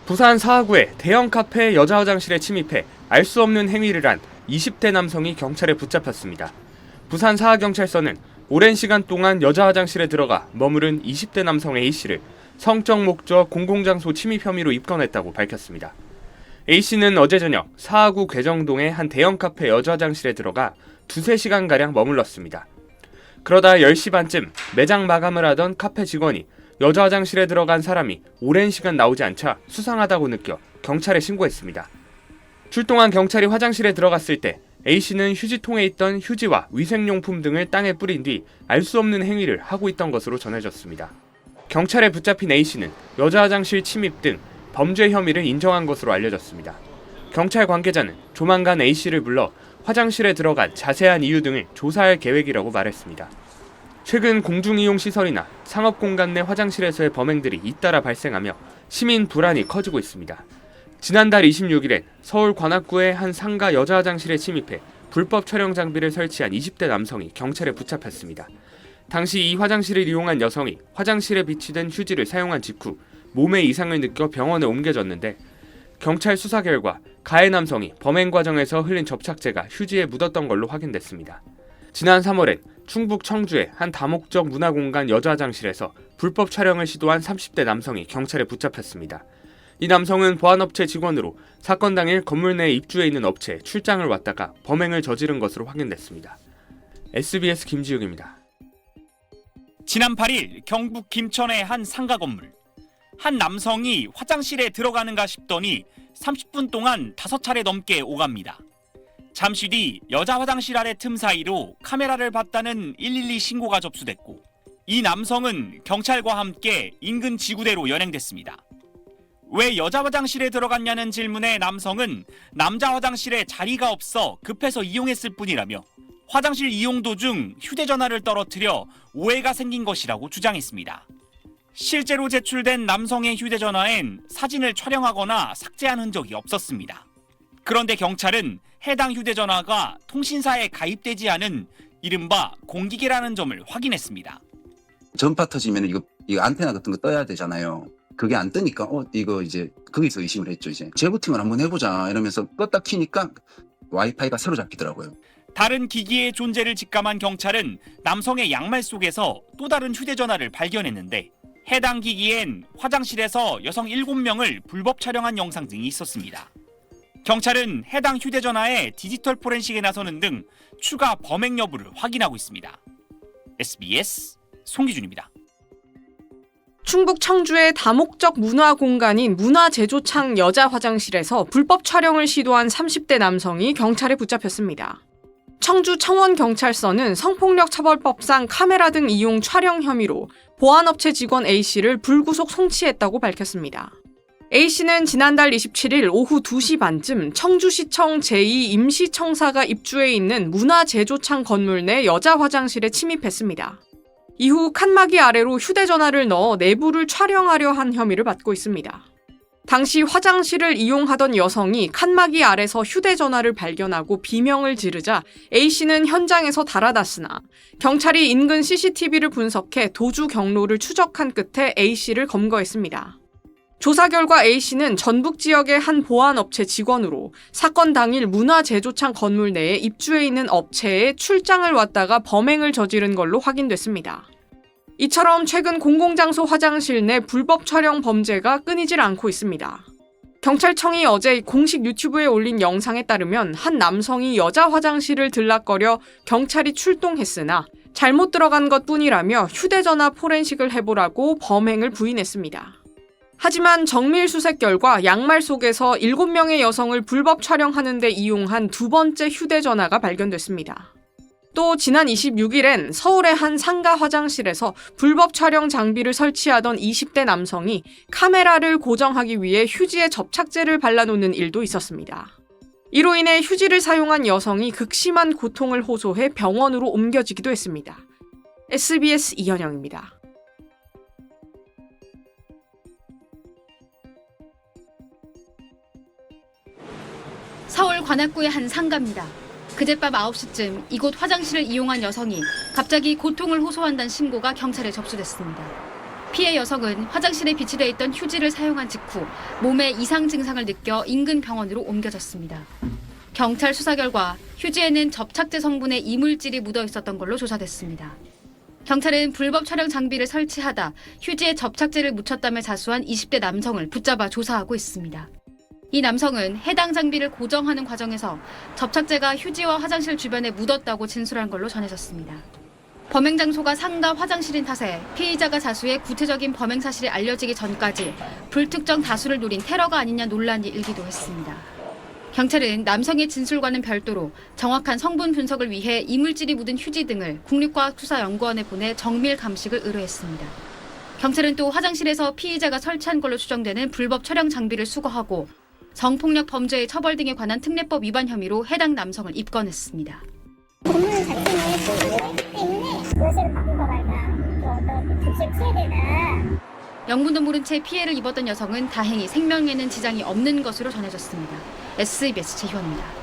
부산 사하구의 대형 카페 여자 화장실에 침입해 알 수 없는 행위를 한 20대 남성이 경찰에 붙잡혔습니다. 부산 사하경찰서는 오랜 시간 동안 여자 화장실에 들어가 머무른 20대 남성 A씨를 성적 목적 공공장소 침입 혐의로 입건했다고 밝혔습니다. A씨는 어제 저녁 사하구 괴정동의 한 대형 카페 여자 화장실에 들어가 2~3시간가량 머물렀습니다. 그러다 10시 반쯤 매장 마감을 하던 카페 직원이 여자 화장실에 들어간 사람이 오랜 시간 나오지 않자 수상하다고 느껴 경찰에 신고했습니다. 출동한 경찰이 화장실에 들어갔을 때 A씨는 휴지통에 있던 휴지와 위생용품 등을 땅에 뿌린 뒤 알 수 없는 행위를 하고 있던 것으로 전해졌습니다. 경찰에 붙잡힌 A씨는 여자 화장실 침입 등 범죄 혐의를 인정한 것으로 알려졌습니다. 경찰 관계자는 조만간 A씨를 불러 화장실에 들어간 자세한 이유 등을 조사할 계획이라고 말했습니다. 최근 공중이용시설이나 상업공간 내 화장실에서의 범행들이 잇따라 발생하며 시민 불안이 커지고 있습니다. 지난달 26일엔 서울 관악구의 한 상가 여자 화장실에 침입해 불법 촬영 장비를 설치한 20대 남성이 경찰에 붙잡혔습니다. 당시 이 화장실을 이용한 여성이 화장실에 비치된 휴지를 사용한 직후 몸에 이상을 느껴 병원에 옮겨졌는데 경찰 수사 결과 가해 남성이 범행 과정에서 흘린 접착제가 휴지에 묻었던 걸로 확인됐습니다. 지난 3월엔 충북 청주의 한 다목적 문화공간 여자 화장실에서 불법 촬영을 시도한 30대 남성이 경찰에 붙잡혔습니다. 이 남성은 보안업체 직원으로 사건 당일 건물 내에 입주해 있는 업체에 출장을 왔다가 범행을 저지른 것으로 확인됐습니다. SBS 김지욱입니다. 지난 8일 경북 김천의 한 상가 건물. 한 남성이 화장실에 들어가는가 싶더니 30분 동안 5차례 넘게 오갑니다. 잠시 뒤 여자 화장실 아래 틈 사이로 카메라를 봤다는 112 신고가 접수됐고 이 남성은 경찰과 함께 인근 지구대로 연행됐습니다. 왜 여자 화장실에 들어갔냐는 질문에 남성은 남자 화장실에 자리가 없어 급해서 이용했을 뿐이라며 화장실 이용 도중 휴대전화를 떨어뜨려 오해가 생긴 것이라고 주장했습니다. 실제로 제출된 남성의 휴대전화엔 사진을 촬영하거나 삭제한 흔적이 없었습니다. 그런데 경찰은 해당 휴대전화가 통신사에 가입되지 않은 이른바 공기계라는 점을 확인했습니다. 전파 터지면 이거 안테나 같은 거 떠야 되잖아요. 그게 안 뜨니까 이거 이제 거기서 의심을 했죠. 이제 재부팅을 한번 해보자 이러면서 껐다 키니까 와이파이가 새로 잡히더라고요. 다른 기기의 존재를 직감한 경찰은 남성의 양말 속에서 또 다른 휴대전화를 발견했는데 해당 기기엔 화장실에서 여성 7명을 불법 촬영한 영상 등이 있었습니다. 경찰은 해당 휴대전화의 디지털 포렌식에 나서는 등 추가 범행 여부를 확인하고 있습니다. SBS 송기준입니다. 충북 청주의 다목적 문화공간인 문화제조창 여자 화장실에서 불법 촬영을 시도한 30대 남성이 경찰에 붙잡혔습니다. 청주 청원경찰서는 성폭력처벌법상 카메라 등 이용 촬영 혐의로 보안업체 직원 A씨를 불구속 송치했다고 밝혔습니다. A씨는 지난달 27일 오후 2시 반쯤 청주시청 제2임시청사가 입주해 있는 문화제조창 건물 내 여자 화장실에 침입했습니다. 이후 칸막이 아래로 휴대전화를 넣어 내부를 촬영하려 한 혐의를 받고 있습니다. 당시 화장실을 이용하던 여성이 칸막이 아래서 휴대전화를 발견하고 비명을 지르자 A씨는 현장에서 달아났으나 경찰이 인근 CCTV를 분석해 도주 경로를 추적한 끝에 A씨를 검거했습니다. 조사 결과 A씨는 전북 지역의 한 보안업체 직원으로 사건 당일 문화제조창 건물 내에 입주해 있는 업체에 출장을 왔다가 범행을 저지른 걸로 확인됐습니다. 이처럼 최근 공공장소 화장실 내 불법 촬영 범죄가 끊이질 않고 있습니다. 경찰청이 어제 공식 유튜브에 올린 영상에 따르면 한 남성이 여자 화장실을 들락거려 경찰이 출동했으나 잘못 들어간 것뿐이라며 휴대전화 포렌식을 해보라고 범행을 부인했습니다. 하지만 정밀 수색 결과 양말 속에서 7명의 여성을 불법 촬영하는 데 이용한 두 번째 휴대전화가 발견됐습니다. 또 지난 26일엔 서울의 한 상가 화장실에서 불법 촬영 장비를 설치하던 20대 남성이 카메라를 고정하기 위해 휴지에 접착제를 발라놓는 일도 있었습니다. 이로 인해 휴지를 사용한 여성이 극심한 고통을 호소해 병원으로 옮겨지기도 했습니다. SBS 이현영입니다. 서울 관악구의 한 상가입니다. 그젯밤 9시쯤 이곳 화장실을 이용한 여성이 갑자기 고통을 호소한다는 신고가 경찰에 접수됐습니다. 피해 여성은 화장실에 비치돼 있던 휴지를 사용한 직후 몸에 이상 증상을 느껴 인근 병원으로 옮겨졌습니다. 경찰 수사 결과 휴지에는 접착제 성분의 이물질이 묻어 있었던 걸로 조사됐습니다. 경찰은 불법 촬영 장비를 설치하다 휴지에 접착제를 묻혔다며 자수한 20대 남성을 붙잡아 조사하고 있습니다. 이 남성은 해당 장비를 고정하는 과정에서 접착제가 휴지와 화장실 주변에 묻었다고 진술한 걸로 전해졌습니다. 범행 장소가 상가 화장실인 탓에 피의자가 자수해 구체적인 범행 사실이 알려지기 전까지 불특정 다수를 노린 테러가 아니냐 논란이 일기도 했습니다. 경찰은 남성의 진술과는 별도로 정확한 성분 분석을 위해 이물질이 묻은 휴지 등을 국립과학수사연구원에 보내 정밀 감식을 의뢰했습니다. 경찰은 또 화장실에서 피의자가 설치한 걸로 추정되는 불법 촬영 장비를 수거하고 성폭력 범죄의 처벌 등에 관한 특례법 위반 혐의로 해당 남성을 입건했습니다. 건물 자체는 보호했기 때문에 월세를 바꾼 거 말까 또 어떤 급식 피해되나. 영문도 모른 채 피해를 입었던 여성은 다행히 생명에는 지장이 없는 것으로 전해졌습니다. SBS 최희원입니다.